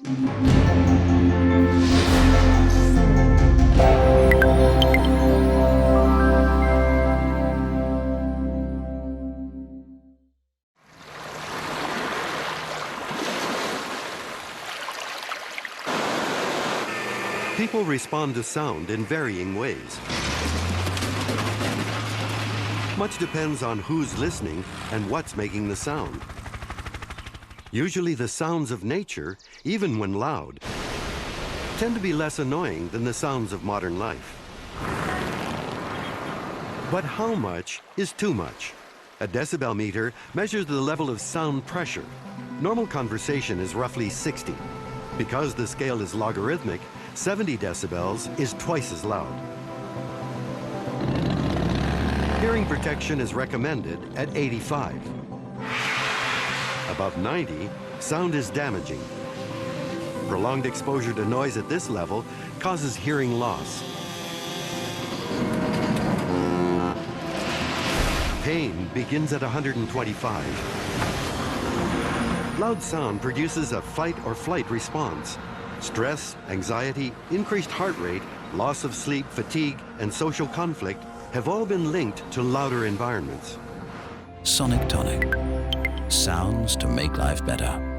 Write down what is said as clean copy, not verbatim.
People respond to sound in varying ways. Much depends on who's listening and what's making the sound. Usually the sounds of nature, even when loud, tend to be less annoying than the sounds of modern life. But how much is too much? A decibel meter measures the level of sound pressure. Normal conversation is roughly 60. Because the scale is logarithmic, 70 decibels is twice as loud. Hearing protection is recommended at 85. Above 90, sound is damaging. Prolonged exposure to noise at this level causes hearing loss. Pain begins at 125. Loud sound produces a fight or flight response. Stress, anxiety, increased heart rate, loss of sleep, fatigue, and social conflict have all been linked to louder environments. SonicTonic. Sounds to make life better.